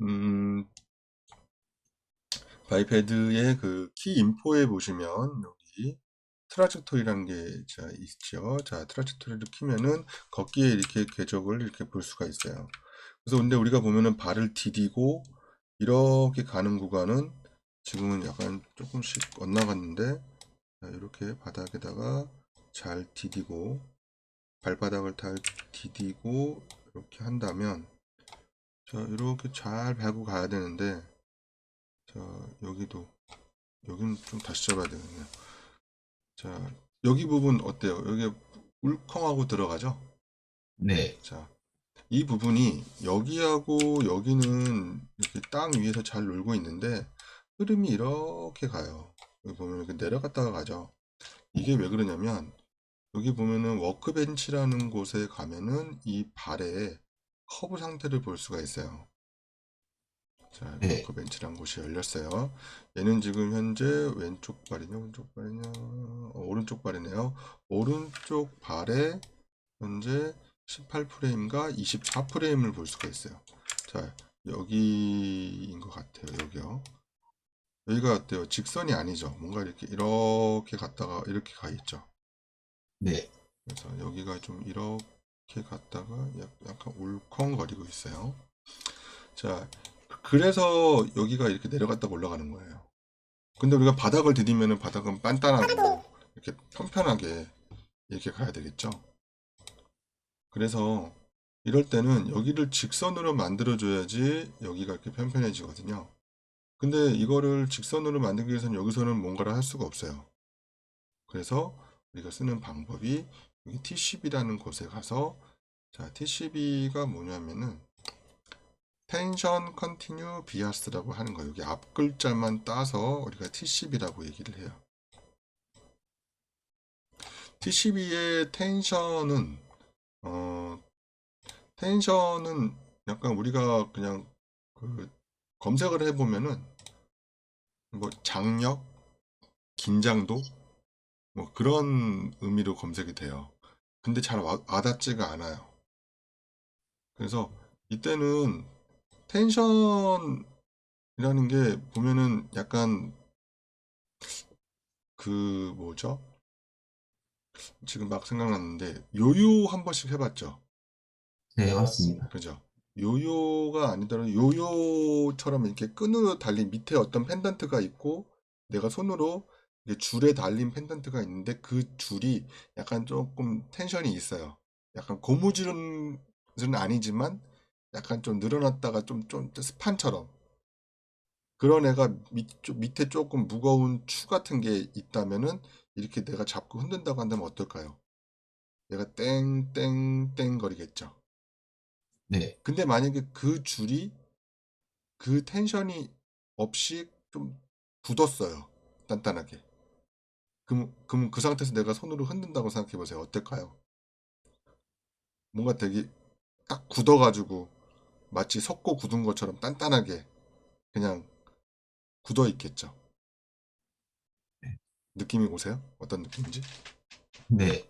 음, 바이패드의 그 키 인포에 보시면 여기 트라젝토리라는 게 있죠. 자, 트라젝토리를 키면은 걷기에 이렇게 궤적을 이렇게 볼 수가 있어요. 그래서 근데 우리가 보면은 발을 디디고 이렇게 가는 구간은 지금은 약간 조금씩 엇나갔는데, 자, 이렇게 바닥에다가 잘 디디고 발바닥을 잘 디디고 이렇게 한다면, 자, 이렇게 잘 밟고 가야 되는데, 자, 여기도 여기는 좀 다시 잡아야 되겠네요. 자, 여기 부분 어때요? 여기 울컹하고 들어가죠? 네. 자, 이 부분이 여기하고 여기는 이렇게 땅 위에서 잘 놀고 있는데 흐름이 이렇게 가요. 여기 보면 이렇게 내려갔다가 가죠. 이게 왜 그러냐면 여기 보면은 워크벤치라는 곳에 가면은 이 발의 커브 상태를 볼 수가 있어요. 자, 네. 워크벤치라는 곳이 열렸어요. 얘는 지금 현재 왼쪽 발이냐, 오른쪽 발이냐, 오른쪽 발이네요. 오른쪽 발에 현재 18프레임과 24프레임을 볼 수가 있어요. 자, 여기인 것 같아요. 여기요. 여기가 어때요? 직선이 아니죠. 뭔가 이렇게 갔다가 이렇게 가 있죠. 네. 그래서 여기가 좀 이렇게 갔다가 약간 울컹거리고 있어요. 자, 그래서 여기가 이렇게 내려갔다가 올라가는 거예요. 근데 우리가 바닥을 디디면은 바닥은 단단하고 이렇게 편편하게 이렇게 가야 되겠죠. 그래서 이럴 때는 여기를 직선으로 만들어줘야지 여기가 이렇게 편편해지거든요. 근데 이거를 직선으로 만들기 위해서는 여기서는 뭔가를 할 수가 없어요. 그래서 우리가 쓰는 방법이 여기 T10이라는 곳에 가서, 자, T10가 뭐냐면은 텐션 컨티뉴 비아스라고 하는 거예요. 여기 앞 글자만 따서 우리가 T10이라고 얘기를 해요. T12의 어, 텐션은 약간 우리가 그냥 그 검색을 해보면은 뭐 장력, 긴장도 뭐 그런 의미로 검색이 돼요. 근데 잘 와닿지가 않아요. 그래서 이때는 텐션이라는 게 보면은 약간 그 뭐죠? 지금 막 생각났는데 요요 한 번씩 해봤죠? 네, 맞습니다. 그죠? 요요가 아니더라도 요요처럼 이렇게 끈으로 달린 밑에 어떤 펜던트가 있고 내가 손으로 이게 줄에 달린 펜던트가 있는데 그 줄이 약간 조금 텐션이 있어요. 약간 고무줄은 아니지만 약간 좀 늘어났다가 좀 스판처럼 그런 애가 밑에 조금 무거운 추 같은 게 있다면은 이렇게 내가 잡고 흔든다고 한다면 어떨까요? 얘가 땡땡땡 거리겠죠. 네. 근데 만약에 그 줄이 그 텐션이 없이 좀 굳었어요. 단단하게. 그럼 그 상태에서 내가 손으로 흔든다고 생각해 보세요. 어떨까요? 뭔가 되게 딱 굳어가지고 마치 석고 굳은 것처럼 단단하게 그냥 굳어 있겠죠. 느낌이 오세요? 어떤 느낌인지? 네.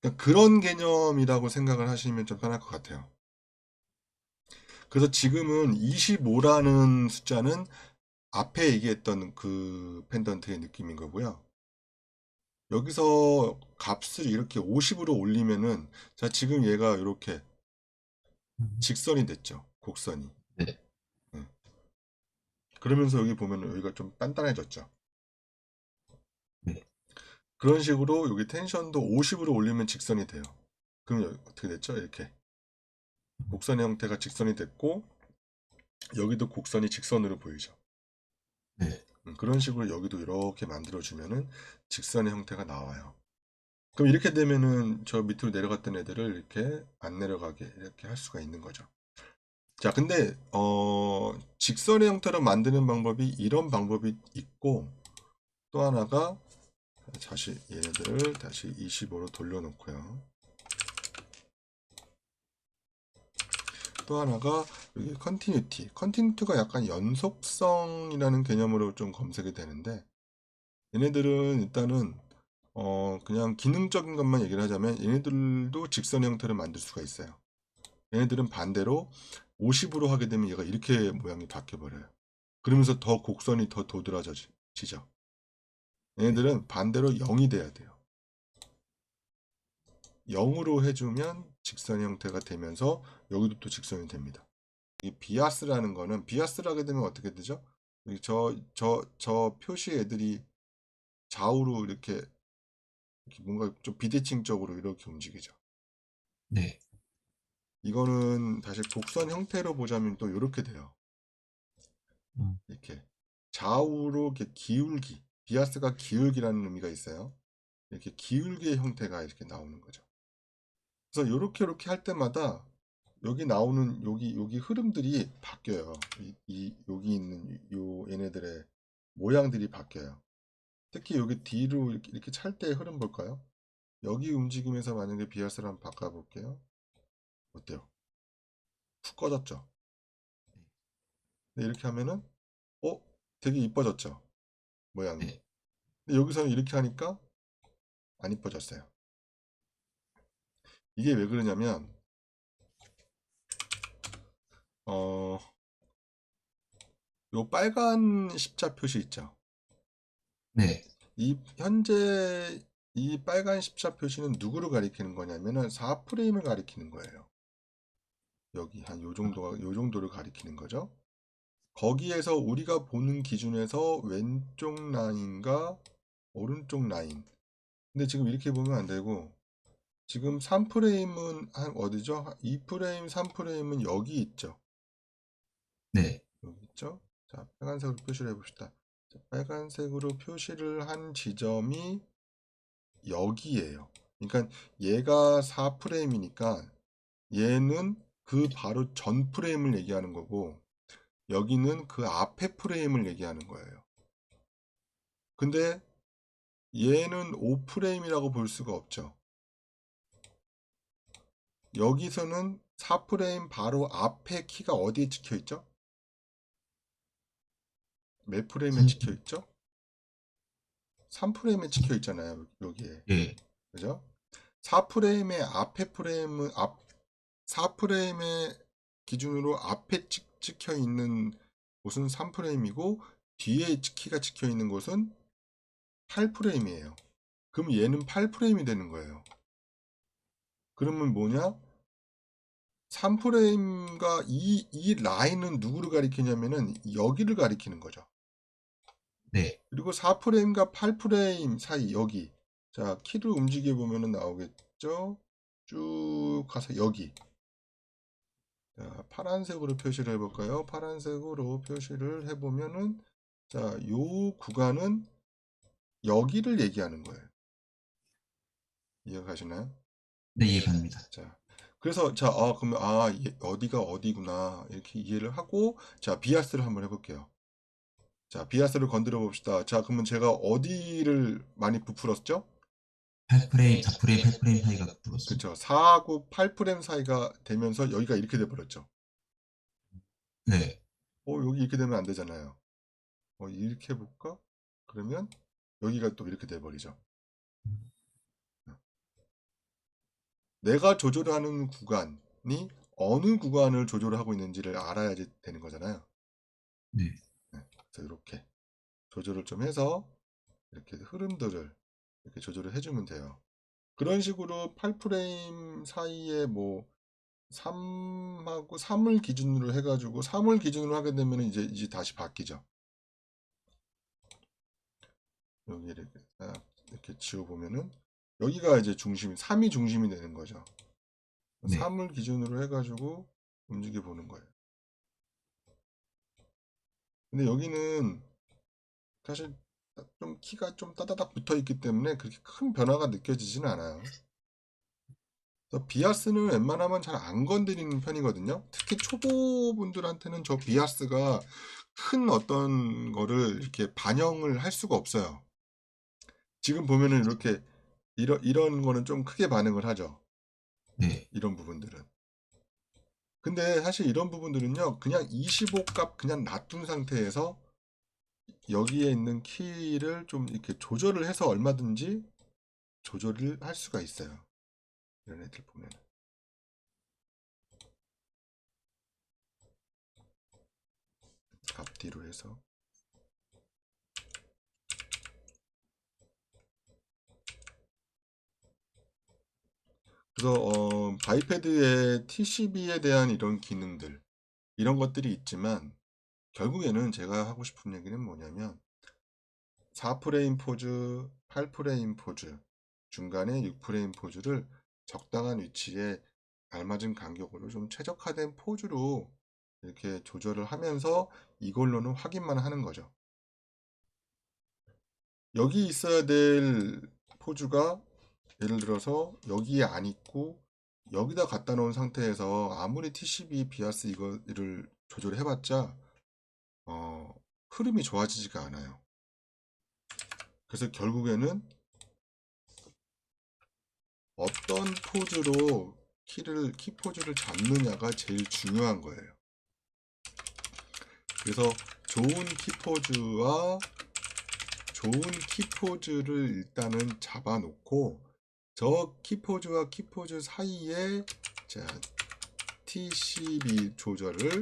그러니까 그런 개념이라고 생각을 하시면 좀 편할 것 같아요. 그래서 지금은 25라는 숫자는 앞에 얘기했던 그 펜던트의 느낌인 거고요. 여기서 값을 이렇게 50으로 올리면은, 자, 지금 얘가 이렇게 직선이 됐죠. 곡선이. 네. 응. 그러면서 여기 보면 여기가 좀 단단해졌죠. 네. 그런 식으로 여기 텐션도 50으로 올리면 직선이 돼요. 그럼 어떻게 됐죠? 이렇게 곡선의 형태가 직선이 됐고 여기도 곡선이 직선으로 보이죠. 네. 그런 식으로 여기도 이렇게 만들어주면은 직선의 형태가 나와요. 그럼 이렇게 되면은 저 밑으로 내려갔던 애들을 이렇게 안 내려가게 이렇게 할 수가 있는 거죠. 자, 근데 직선의 형태로 만드는 방법이 이런 방법이 있고 또 하나가, 다시 얘네들을 다시 25로 돌려놓고요. 또 하나가 여기 컨티뉴티가 약간 연속성이라는 개념으로 좀 검색이 되는데 얘네들은 일단은 그냥 기능적인 것만 얘기를 하자면 얘네들도 직선 형태를 만들 수가 있어요. 얘네들은 반대로 50으로 하게 되면 얘가 이렇게 모양이 바뀌어 버려요. 그러면서 더 곡선이 더 도드라지죠. 네. 얘네들은 반대로 0이 돼야 돼요. 0으로 해주면 직선 형태가 되면서 여기도 또 직선이 됩니다. 이 비아스라는 거는 비아스를 하게 되면 어떻게 되죠? 저 표시 애들이 좌우로 이렇게 뭔가 좀 비대칭적으로 이렇게 움직이죠. 네. 이거는 다시 곡선 형태로 보자면 또 이렇게 돼요. 음, 이렇게 좌우로 이렇게 기울기, 비아스가 기울기라는 의미가 있어요. 이렇게 기울기의 형태가 이렇게 나오는 거죠. 그래서 이렇게 할 때마다 여기 나오는 여기 흐름들이 바뀌어요. 여기 있는 얘네들의 모양들이 바뀌어요. 특히 여기 뒤로 이렇게 찰 때의 흐름 볼까요? 여기 움직임에서 만약에 비아스를 한번 바꿔볼게요. 어때요? 푹 꺼졌죠? 근데 이렇게 하면은 어? 되게 이뻐졌죠? 모양이. 네. 근데 여기서는 이렇게 하니까 안 이뻐졌어요. 이게 왜 그러냐면 어, 요 빨간 십자 표시 있죠? 네. 현재 이 빨간 십자 표시는 누구를 가리키는 거냐면은 4프레임을 가리키는 거예요. 여기 한 요 정도를 가리키는 거죠. 거기에서 우리가 보는 기준에서 왼쪽 라인과 오른쪽 라인. 근데 지금 이렇게 보면 안 되고 지금 3프레임은 한 어디죠? 2프레임, 3프레임은 여기 있죠. 네. 여기 있죠? 자, 빨간색으로 표시를 해봅시다. 자, 빨간색으로 표시를 한 지점이 여기에요. 그러니까 얘가 4프레임이니까 얘는 그 바로 전 프레임을 얘기하는 거고 여기는 그 앞에 프레임을 얘기하는 거예요. 근데 얘는 5프레임이라고 볼 수가 없죠. 여기서는 4프레임 바로 앞에 키가 어디에 찍혀 있죠? 몇 프레임에 선, 찍혀 있죠? 3프레임에 찍혀 있잖아요. 여기에. 예. 그죠? 4프레임의 앞에 프레임은 4프레임의 기준으로 앞에 찍혀 있는 곳은 3프레임이고 뒤에 키가 찍혀 있는 곳은 8프레임이에요. 그럼 얘는 8프레임이 되는 거예요. 그러면 뭐냐? 3프레임과 이 라인은 누구를 가리키냐면은 여기를 가리키는 거죠. 네. 그리고 4프레임과 8프레임 사이 여기. 자, 키를 움직여 보면은 나오겠죠? 쭉 가서 여기. 자, 파란색으로 표시를 해볼까요? 파란색으로 표시를 해보면은 자, 요 구간은 여기를 얘기하는 거예요. 이해가시나요? 네, 이해갑니다. 자, 그래서 자, 그러면 어디가 어디구나 이렇게 이해를 하고 자, 비아스를 한번 해볼게요. 자, 비아스를 건드려 봅시다. 자, 그러면 제가 어디를 많이 부풀었죠? 8프레임, 4프레임, 8프레임 사이가 불었습니다. 그쵸. 4하고 8프레임 사이가 되면서 여기가 이렇게 돼버렸죠. 네. 여기 이렇게 되면 안 되잖아요. 이렇게 해볼까? 그러면 여기가 또 이렇게 돼버리죠. 내가 조절하는 구간이 어느 구간을 조절하고 있는지를 알아야지 되는 거잖아요. 네. 네, 그래서 이렇게 조절을 좀 해서 이렇게 흐름들을 이렇게 조절을 해주면 돼요. 그런 식으로 8프레임 사이에 뭐 3하고 3을 기준으로 해가지고 3을 기준으로 하게 되면 이제 다시 바뀌죠. 여기 이렇게 지워보면은 여기가 이제 중심이 3이 중심이 되는 거죠. 네. 3을 기준으로 해가지고 움직여 보는 거예요. 근데 여기는 사실 좀 키가 좀 따다닥 붙어 있기 때문에 그렇게 큰 변화가 느껴지지는 않아요. 그래서 비아스는 웬만하면 잘 안 건드리는 편이거든요. 특히 초보분들한테는 저 비아스가 큰 어떤 거를 이렇게 반영을 할 수가 없어요. 지금 보면은 이렇게 이런 거는 좀 크게 반응을 하죠. 네. 이런 부분들은. 근데 사실 이런 부분들은요, 그냥 25 값 그냥 놔둔 상태에서 여기에 있는 키를 좀 이렇게 조절을 해서 얼마든지 조절을 할 수가 있어요. 이런 애들 보면. 앞뒤로 해서. 그래서 바이패드의 TCB에 대한 이런 기능들, 이런 것들이 있지만 결국에는 제가 하고 싶은 얘기는 뭐냐면 4프레임 포즈, 8프레임 포즈, 중간에 6프레임 포즈를 적당한 위치에 알맞은 간격으로 좀 최적화된 포즈로 이렇게 조절을 하면서 이걸로는 확인만 하는 거죠. 여기 있어야 될 포즈가 예를 들어서 여기에 안 있고 여기다 갖다 놓은 상태에서 아무리 TCB 비아스 이거를 조절해봤자 흐름이 좋아지지가 않아요. 그래서 결국에는 어떤 포즈로 키 포즈를 잡느냐가 제일 중요한 거예요. 그래서 좋은 키 포즈와 좋은 키 포즈를 일단은 잡아놓고 저 키 포즈와 키 포즈 사이에 자, TCB 조절을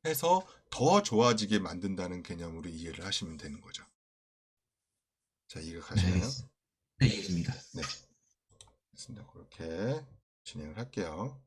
해서 더 좋아지게 만든다는 개념으로 이해를 하시면 되는 거죠. 자, 이거 네, 가시나요? 알겠습니다. 네, 이해했습니다. 네. 그렇게 진행을 할게요.